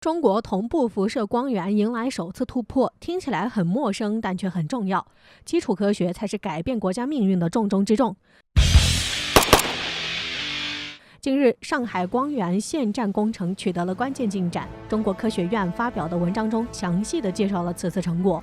中国同步辐射光源迎来首次突破，听起来很陌生，但却很重要。基础科学才是改变国家命运的重中之重。近日，上海光源线站工程取得了关键进展。中国科学院发表的文章中详细地介绍了此次成果。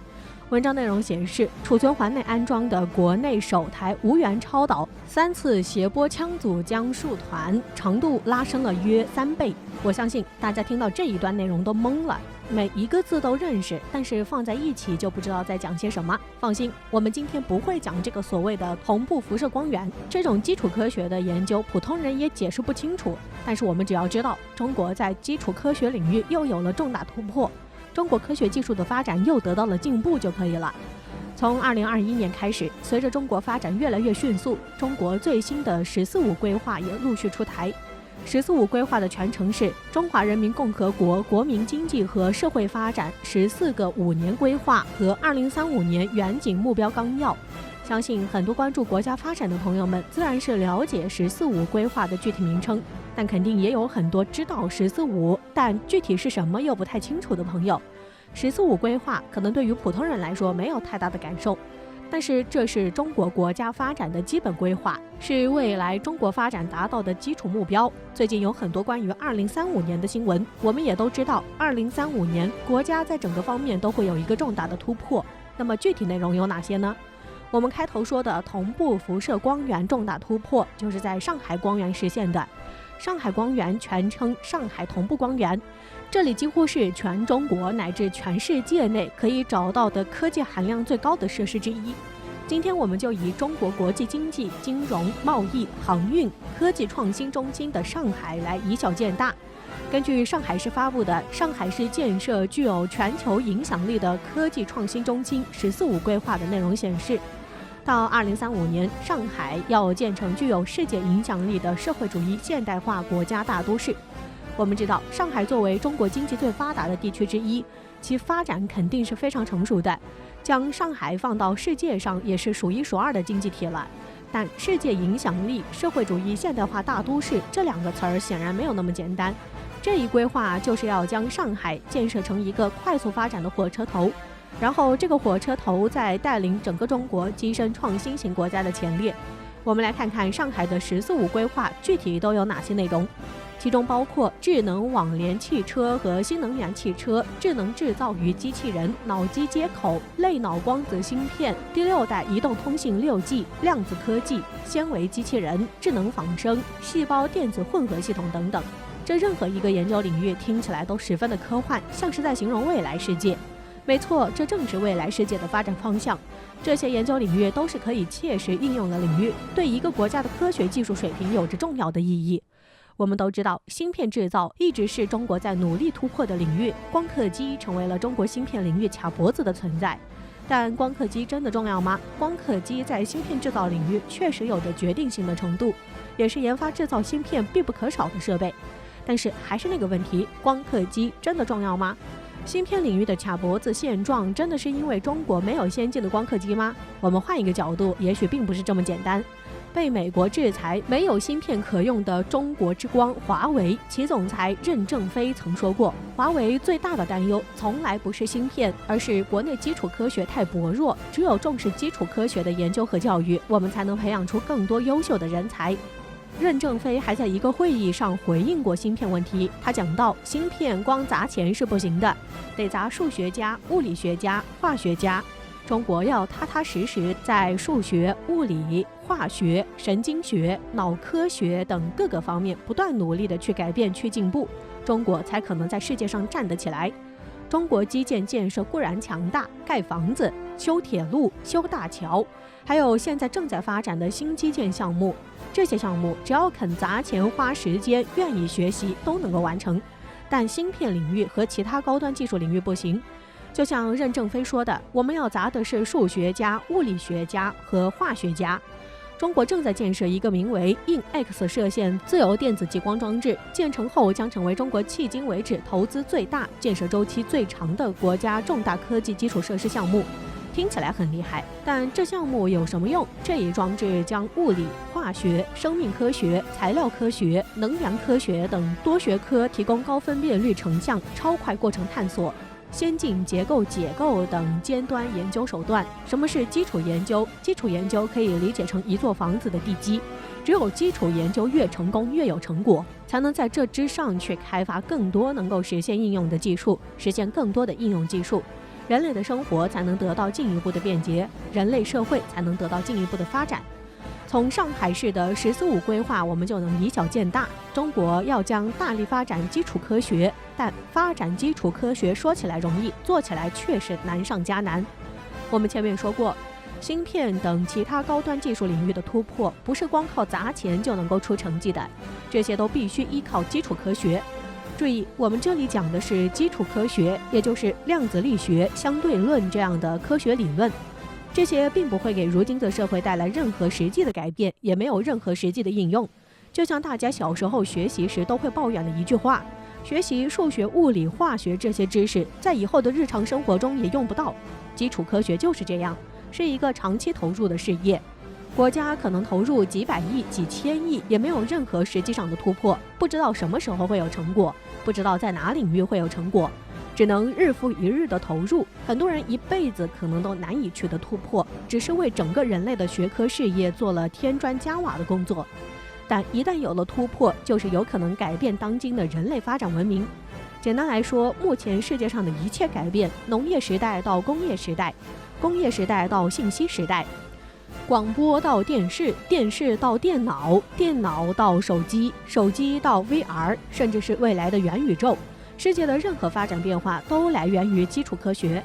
文章内容显示，储存环内安装的国内首台无源超导3次谐波腔组将数团长度拉伸了约3倍。我相信大家听到这一段内容都懵了，每一个字都认识，但是放在一起就不知道在讲些什么。放心，我们今天不会讲这个所谓的同步辐射光源，这种基础科学的研究普通人也解释不清楚。但是我们只要知道，中国在基础科学领域又有了重大突破，中国科学技术的发展又得到了进步就可以了。从2021年开始，随着中国发展越来越迅速，中国最新的“十四五”规划也陆续出台。“十四五”规划的全称是《中华人民共和国国民经济和社会发展14个5年规划和2035年远景目标纲要》。相信很多关注国家发展的朋友们自然是了解“十四五”规划的具体名称，但肯定也有很多知道“十四五”，但具体是什么又不太清楚的朋友。“十四五”规划可能对于普通人来说没有太大的感受，但是这是中国国家发展的基本规划，是未来中国发展达到的基础目标。最近有很多关于2035年的新闻，我们也都知道2035年国家在整个方面都会有一个重大的突破。那么具体内容有哪些呢？我们开头说的同步辐射光源重大突破，就是在上海光源实现的。上海光源全称上海同步光源，这里几乎是全中国乃至全世界内可以找到的科技含量最高的设施之一。今天我们就以中国国际经济、金融、贸易、航运、科技创新中心的上海来以小见大。根据上海市发布的《上海市建设具有全球影响力的科技创新中心“十四五”规划的内容显示，到2035年，上海要建成具有世界影响力的社会主义现代化国家大都市。我们知道，上海作为中国经济最发达的地区之一，其发展肯定是非常成熟的，将上海放到世界上也是数一数二的经济体了。但世界影响力、社会主义现代化大都市这2个词儿显然没有那么简单。这一规划就是要将上海建设成一个快速发展的火车头，然后这个火车头再带领整个中国跻身创新型国家的前列。我们来看看上海的“十四五”规划具体都有哪些内容，其中包括智能网联汽车和新能源汽车、智能制造与机器人、脑机接口、类脑光子芯片、第6代移动通信 6G、量子科技、纤维机器人、智能仿生、细胞电子混合系统等等。这任何一个研究领域听起来都十分的科幻，像是在形容未来世界。没错，这正是未来世界的发展方向。这些研究领域都是可以切实应用的领域，对一个国家的科学技术水平有着重要的意义。我们都知道，芯片制造一直是中国在努力突破的领域，光刻机成为了中国芯片领域卡脖子的存在。但光刻机真的重要吗？光刻机在芯片制造领域确实有着决定性的程度，也是研发制造芯片必不可少的设备。但是还是那个问题，光刻机真的重要吗？芯片领域的卡脖子现状真的是因为中国没有先进的光刻机吗？我们换一个角度，也许并不是这么简单。被美国制裁没有芯片可用的中国之光华为，其总裁任正非曾说过，华为最大的担忧从来不是芯片，而是国内基础科学太薄弱，只有重视基础科学的研究和教育，我们才能培养出更多优秀的人才。任正非还在一个会议上回应过芯片问题，他讲到，芯片光砸钱是不行的，得砸数学家、物理学家、化学家。中国要踏踏实实在数学、物理、化学、神经学、脑科学等各个方面不断努力地去改变、去进步，中国才可能在世界上站得起来。中国基建建设固然强大，盖房子、修铁路、修大桥，还有现在正在发展的新基建项目，这些项目只要肯砸钱、花时间、愿意学习，都能够完成。但芯片领域和其他高端技术领域不行。就像任正非说的，我们要砸的是数学家、物理学家和化学家。中国正在建设一个名为硬 X 射线自由电子激光装置，建成后将成为中国迄今为止投资最大、建设周期最长的国家重大科技基础设施项目。听起来很厉害，但这项目有什么用？这一装置将物理、化学、生命科学、材料科学、能源科学等多学科提供高分辨率成像、超快过程探索、先进结构解构等尖端研究手段。什么是基础研究？基础研究可以理解成一座房子的地基，只有基础研究越成功，越有成果，才能在这之上去开发更多能够实现应用的技术，实现更多的应用技术，人类的生活才能得到进一步的便捷，人类社会才能得到进一步的发展。从上海市的“十四五”规划，我们就能以小见大。中国要将大力发展基础科学，但发展基础科学说起来容易，做起来却是难上加难。我们前面说过，芯片等其他高端技术领域的突破，不是光靠砸钱就能够出成绩的，这些都必须依靠基础科学。注意，我们这里讲的是基础科学，也就是量子力学、相对论这样的科学理论。这些并不会给如今的社会带来任何实际的改变，也没有任何实际的应用。就像大家小时候学习时都会抱怨的一句话：学习数学、物理、化学这些知识，在以后的日常生活中也用不到。基础科学就是这样，是一个长期投入的事业。国家可能投入几百亿、几千亿，也没有任何实际上的突破，不知道什么时候会有成果，不知道在哪领域会有成果，只能日复一日的投入。很多人一辈子可能都难以取得突破，只是为整个人类的学科事业做了添砖加瓦的工作。但一旦有了突破，就是有可能改变当今的人类发展文明。简单来说，目前世界上的一切改变，农业时代到工业时代，工业时代到信息时代，广播到电视，电视到电脑，电脑到手机，手机到 VR， 甚至是未来的元宇宙。世界的任何发展变化都来源于基础科学。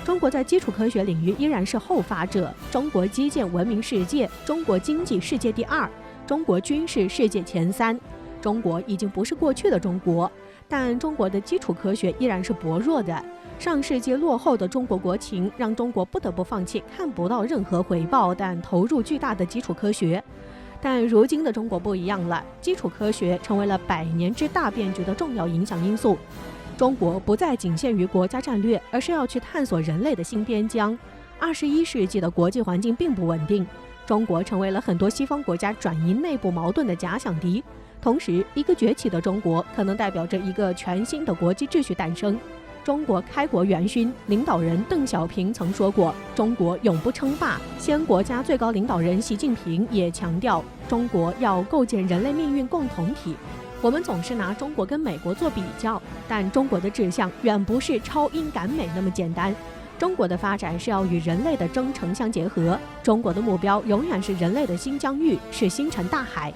中国在基础科学领域依然是后发者，中国基建闻名世界，中国经济世界第2，中国军事世界前3。中国已经不是过去的中国，但中国的基础科学依然是薄弱的。上世纪落后的中国国情让中国不得不放弃看不到任何回报但投入巨大的基础科学。但如今的中国不一样了，基础科学成为了100年之大变局的重要影响因素。中国不再仅限于国家战略，而是要去探索人类的新边疆。21世纪的国际环境并不稳定，中国成为了很多西方国家转移内部矛盾的假想敌。同时，一个崛起的中国可能代表着一个全新的国际秩序诞生。中国开国元勋、领导人邓小平曾说过：“中国永不称霸。”先国家最高领导人习近平也强调，中国要构建人类命运共同体。我们总是拿中国跟美国做比较，但中国的志向远不是超英赶美那么简单。中国的发展是要与人类的征程相结合，中国的目标永远是人类的新疆域，是星辰大海。